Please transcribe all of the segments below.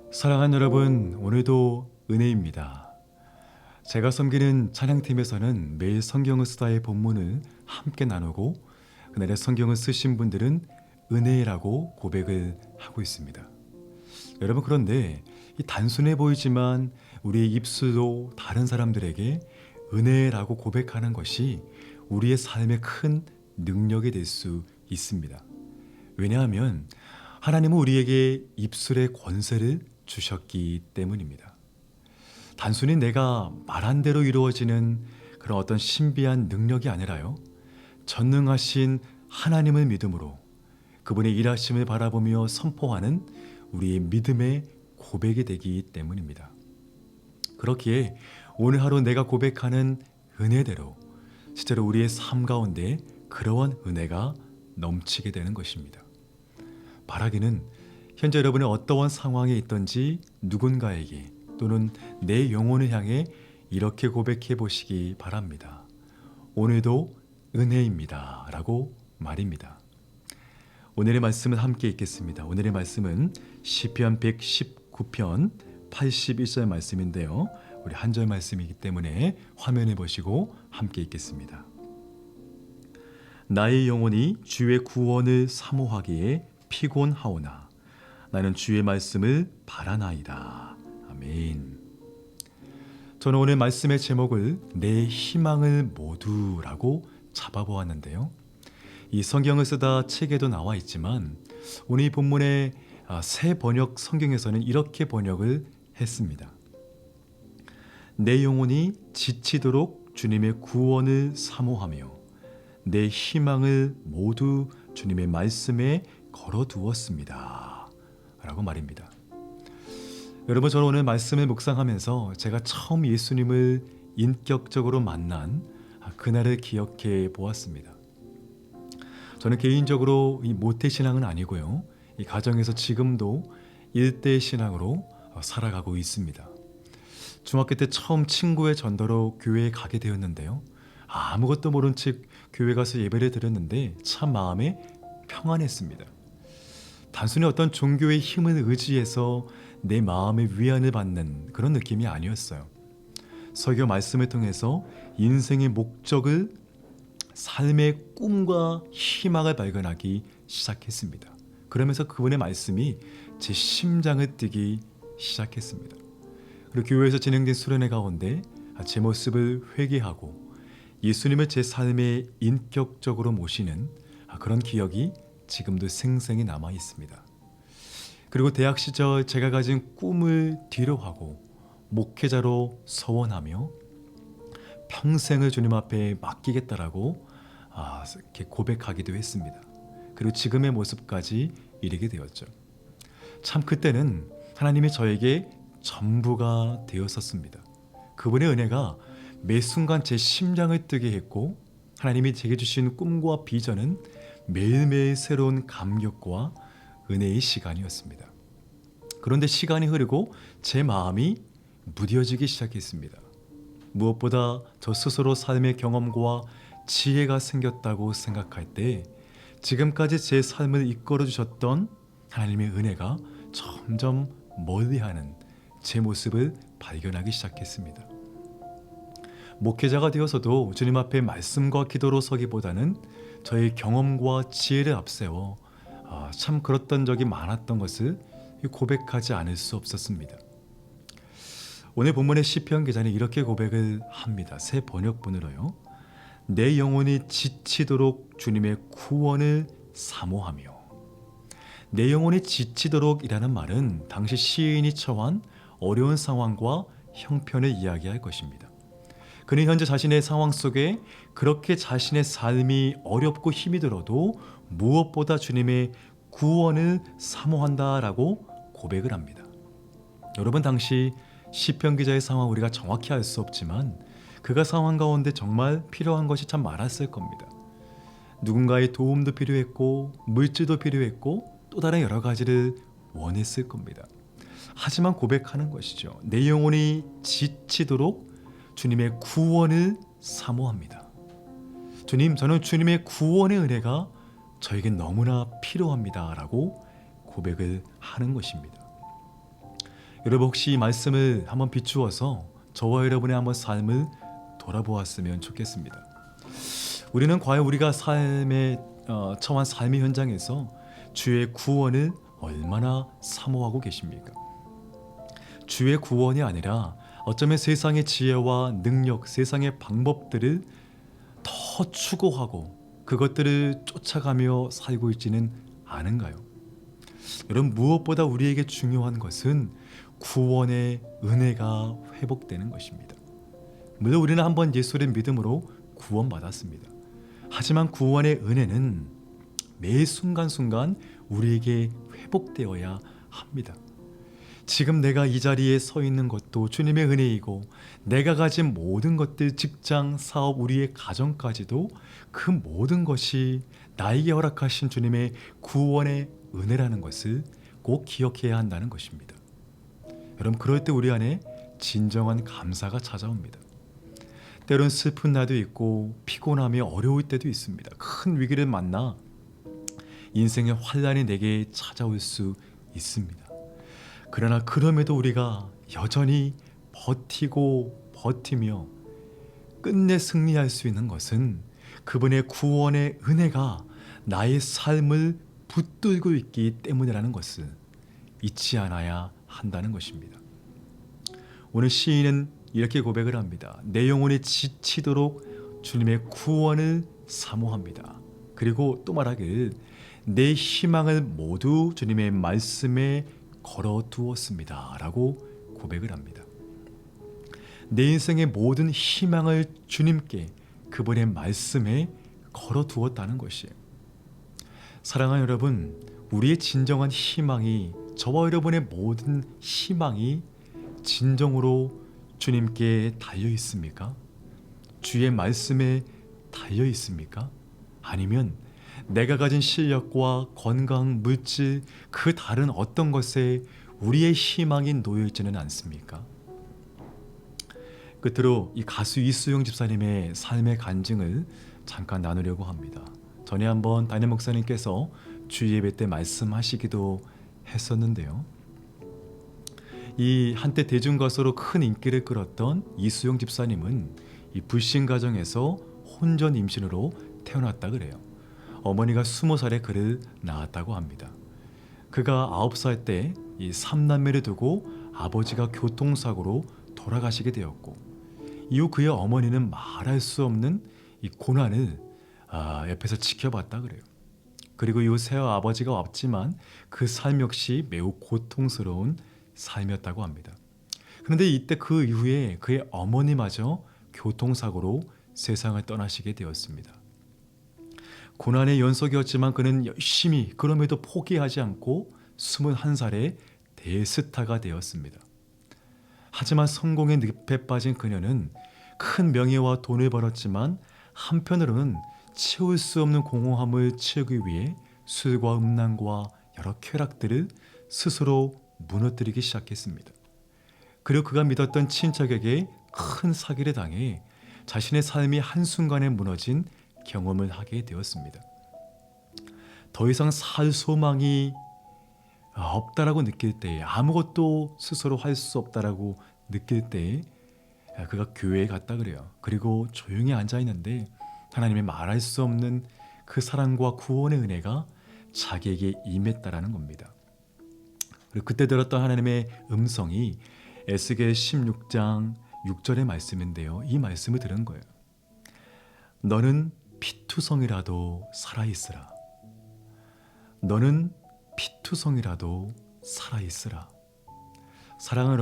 사랑하는 여러분, 오늘도 은혜입니다. 제가 섬기는 찬양팀에서는 매일 성경을 쓰다의 본문을 함께 나누고 그날의 성경을 쓰신 분들은 은혜라고 고백을 하고 있습니다. 여러분, 그런데 이 단순해 보이지만 우리의 입술로 다른 사람들에게 은혜라고 고백하는 것이 우리의 삶에 큰 능력이 될 수 있습니다. 왜냐하면 하나님은 우리에게 입술의 권세를 주셨기 때문입니다. 단순히 내가 말한 대로 이루어지는 그런 어떤 신비한 능력이 아니라요, 전능하신 하나님을 믿음으로 그분의 일하심을 바라보며 선포하는 우리의 믿음의 고백이 되기 때문입니다. 그렇기에 오늘 하루 내가 고백하는 은혜대로 실제로 우리의 삶 가운데 그러한 은혜가 넘치게 되는 것입니다. 바라기는 현재 여러분의 어떠한 상황에 있든지 누군가에게 또는 내 영혼을 향해 이렇게 고백해 보시기 바랍니다. 오늘도 은혜입니다 라고 말입니다. 오늘의 말씀을 함께 읽겠습니다. 오늘의 말씀은 시편 119편 81절 말씀인데요, 우리 한 절 말씀이기 때문에 화면에 보시고 함께 읽겠습니다. 나의 영혼이 주의 구원을 사모하기에 피곤하오나 나는 주의 말씀을 바라나이다. 아멘. 저는 오늘 말씀의 제목을 내 희망을 모두라고 잡아보았는데요, 이 성경을 쓰다 책에도 나와 있지만 오늘 이 본문의 새 번역 성경에서는 이렇게 번역을 했습니다. 내 영혼이 지치도록 주님의 구원을 사모하며 내 희망을 모두 주님의 말씀에 걸어두었습니다 라고 말입니다. 여러분, 저는 오늘 말씀을 묵상하면서 제가 처음 예수님을 인격적으로 만난 그날을 기억해 보았습니다. 저는 개인적으로 이 모태신앙은 아니고요, 이 가정에서 지금도 일대신앙으로 살아가고 있습니다. 중학교 때 처음 친구의 전도로 교회에 가게 되었는데요, 아무것도 모른 채 교회 가서 예배를 드렸는데 참 마음에 평안했습니다. 단순히 어떤 종교의 힘을 의지해서 내 마음의 위안을 받는 그런 느낌이 아니었어요. 설교 말씀을 통해서 인생의 목적을, 삶의 꿈과 희망을 발견하기 시작했습니다. 그러면서 그분의 말씀이 제 심장을 뛰기 시작했습니다. 그리고 교회에서 진행된 수련회 가운데 제 모습을 회개하고 예수님을 제 삶에 인격적으로 모시는 그런 기억이 지금도 생생히 남아 있습니다. 그리고 대학 시절 제가 가진 꿈을 뒤로하고 목회자로 서원하며 평생을 주님 앞에 맡기겠다라고 이렇게 고백하기도 했습니다. 그리고 지금의 모습까지 이르게 되었죠. 참 그때는 하나님이 저에게 전부가 되었었습니다. 그분의 은혜가 매 순간 제 심장을 뛰게 했고, 하나님이 제게 주신 꿈과 비전은 매일매일 새로운 감격과 은혜의 시간이었습니다. 그런데 시간이 흐르고 제 마음이 무뎌지기 시작했습니다. 무엇보다 저 스스로 삶의 경험과 지혜가 생겼다고 생각할 때 지금까지 제 삶을 이끌어 주셨던 하나님의 은혜가 점점 멀리하는 제 모습을 발견하기 시작했습니다. 목회자가 되어서도 주님 앞에 말씀과 기도로 서기보다는 저의 경험과 지혜를 앞세워 참 그랬던 적이 많았던 것을 고백하지 않을 수 없었습니다. 오늘 본문의 시편 기자는 이렇게 고백을 합니다. 새 번역본으로요. 내 영혼이 지치도록 주님의 구원을 사모하며. 내 영혼이 지치도록 이라는 말은 당시 시인이 처한 어려운 상황과 형편을 이야기할 것입니다. 그는 현재 자신의 상황 속에 그렇게 자신의 삶이 어렵고 힘이 들어도 무엇보다 주님의 구원을 사모한다라고 고백을 합니다. 여러분, 당시 시편 기자의 상황 우리가 정확히 알 수 없지만 그가 상황 가운데 정말 필요한 것이 참 많았을 겁니다. 누군가의 도움도 필요했고 물질도 필요했고 또 다른 여러 가지를 원했을 겁니다. 하지만 고백하는 것이죠. 내 영혼이 지치도록 주님의 구원을 사모합니다. 주님, 저는 주님의 구원의 은혜가 저에게 너무나 필요합니다 라고 고백을 하는 것입니다. 여러분 혹시 이 말씀을 한번 비추어서 저와 여러분의 한번 삶을 돌아보았으면 좋겠습니다. 우리는 과연 우리가 삶의 처한 삶의 현장에서 주의 구원을 얼마나 사모하고 계십니까? 주의 구원이 아니라 어쩌면 세상의 지혜와 능력, 세상의 방법들을 더 추구하고 그것들을 쫓아가며 살고 있지는 않은가요? 여러분, 무엇보다 우리에게 중요한 것은 구원의 은혜가 회복되는 것입니다. 물론 우리는 한번 예수를 믿음으로 구원받았습니다. 하지만 구원의 은혜는 매 순간순간 우리에게 회복되어야 합니다. 지금 내가 이 자리에 서 있는 것도 주님의 은혜이고, 내가 가진 모든 것들, 직장, 사업, 우리의 가정까지도 그 모든 것이 나에게 허락하신 주님의 구원의 은혜라는 것을 꼭 기억해야 한다는 것입니다. 여러분, 그럴 때 우리 안에 진정한 감사가 찾아옵니다. 때론 슬픈 날도 있고 피곤하며 어려울 때도 있습니다. 큰 위기를 만나 인생의 환란이 내게 찾아올 수 있습니다. 그러나 그럼에도 우리가 여전히 버티며 끝내 승리할 수 있는 것은 그분의 구원의 은혜가 나의 삶을 붙들고 있기 때문이라는 것을 잊지 않아야 한다는 것입니다. 오늘 시인은 이렇게 고백을 합니다. 내 영혼이 지치도록 주님의 구원을 사모합니다. 그리고 또 말하길, 내 희망을 모두 주님의 말씀에 걸어두었습니다 라고 고백을 합니다. 내 인생의 모든 희망을 주님께, 그분의 말씀에 걸어두었다는 것이에요. 사랑하는 여러분, 우리의 진정한 희망이, 저와 여러분의 모든 희망이 진정으로 주님께 달려 있습니까? 주의 말씀에 달려 있습니까? 아니면 내가 가진 실력과 건강, 물질, 그 다른 어떤 것에 우리의 희망이 놓여 있지는 않습니까? 끝으로 이 가수 이수영 집사님의 삶의 간증을 잠깐 나누려고 합니다. 전에 한번 담임 목사님께서 주일 예배 때 말씀하시기도 했었는데요. 이 한때 대중가수로 큰 인기를 끌었던 이수영 집사님은 이 불신 가정에서 혼전 임신으로 태어났다 그래요. 어머니가 20살에 그를 낳았다고 합니다. 그가 9살 때 이 3남매를 두고 아버지가 교통사고로 돌아가시게 되었고, 이후 그의 어머니는 말할 수 없는 이 고난을 옆에서 지켜봤다 그래요. 그리고 이후 새어 아버지가 없지만 그 삶 역시 매우 고통스러운 삶이었다고 합니다. 그런데 이때 그 이후에 그의 어머니마저 교통사고로 세상을 떠나시게 되었습니다. 고난의 연속이었지만 그는 열심히, 그럼에도 포기하지 않고 21살에 대스타가 되었습니다. 하지만 성공의 늪에 빠진 그녀는 큰 명예와 돈을 벌었지만 한편으로는 채울 수 없는 공허함을 채우기 위해 술과 음란과 여러 쾌락들을 스스로 무너뜨리기 시작했습니다. 그리고 그가 믿었던 친척에게 큰 사기를 당해 자신의 삶이 한순간에 무너진 경험을 하게 되었습니다. 더 이상 살 소망이 없다라고 느낄 때에, 아무것도 스스로 할 수 없다라고 느낄 때에 그가 교회에 갔다 그래요. 그리고 조용히 앉아 있는데 하나님의 말할 수 없는 그 사랑과 구원의 은혜가 자기에게 임했다라는 겁니다. 그리고 그때 들었던 하나님의 음성이 에스겔 16장 6절의 말씀인데요. 이 말씀을 들은 거예요. 너는 피투성이라도 살아있으라. 너는 피투성이라도 살아있으라. 사랑하는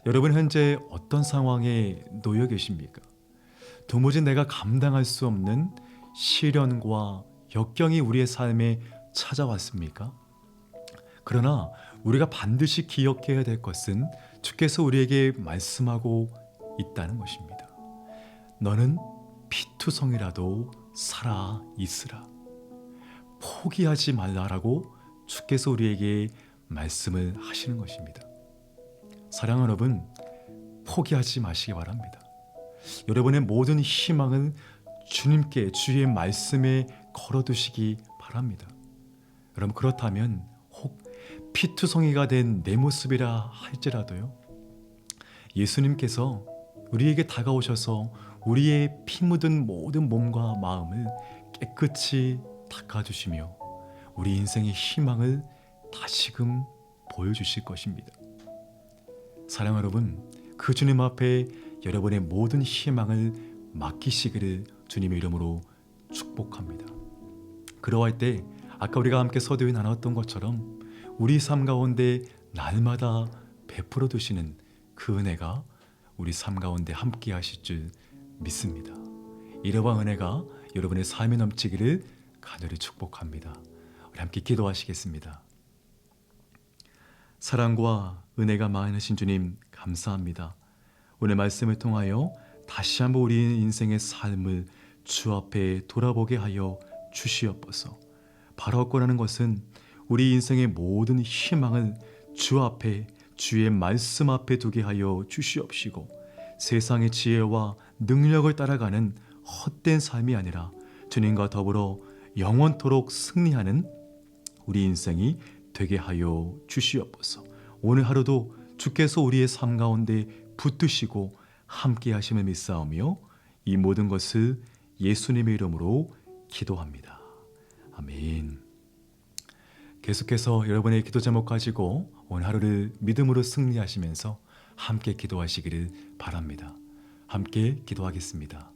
여러분 현재 어떤 상황에 놓여 계십니까? 도무지 내가 감당할 수 없는 시련과 역경이 우리의 삶에 찾아왔습니까? 그러나 우리가 반드시 기억해야 될 것은 주께서 우리에게 말씀하고 있다는 것입니다. 너는 피투성이라도 살아 있으라. 포기하지 말라라고 주께서 우리에게 말씀을 하시는 것입니다. 사랑하는 여러분, 포기하지 마시기 바랍니다. 여러분의 모든 희망은 주님께, 주의 말씀에 걸어두시기 바랍니다. 여러분, 그렇다면 혹 피투성이가 된 내 모습이라 할지라도요. 예수님께서 우리에게 다가오셔서 우리의 피 묻은 모든 몸과 마음을 깨끗이 닦아주시며 우리 인생의 희망을 다시금 보여주실 것입니다. 사랑 여러분, 그 주님 앞에 여러분의 모든 희망을 맡기시기를 주님의 이름으로 축복합니다. 그러할 때 아까 우리가 함께 서두에 나눴던 것처럼 우리 삶 가운데 날마다 베풀어 두시는 그 은혜가 우리 삶 가운데 함께 하실 줄 믿습니다. 이러한 은혜가 여러분의 삶에 넘치기를 간절히 축복합니다. 우리 함께 기도하시겠습니다. 사랑과 은혜가 많으신 주님 감사합니다. 오늘 말씀을 통하여 다시 한번 우리 인생의 삶을 주 앞에 돌아보게 하여 주시옵소서. 바라옵고라는 것은 우리 인생의 모든 희망을 주 앞에 주의 말씀 앞에 두게 하여 주시옵시고 세상의 지혜와 능력을 따라가는 헛된 삶이 아니라 주님과 더불어 영원토록 승리하는 우리 인생이 되게 하여 주시옵소서. 오늘 하루도 주께서 우리의 삶 가운데 붙드시고 함께 하심을 믿사오며 이 모든 것을 예수님의 이름으로 기도합니다. 아멘. 계속해서 여러분의 기도 제목 가지고 오늘 하루를 믿음으로 승리하시면서 함께 기도하시기를 바랍니다. 함께 기도하겠습니다.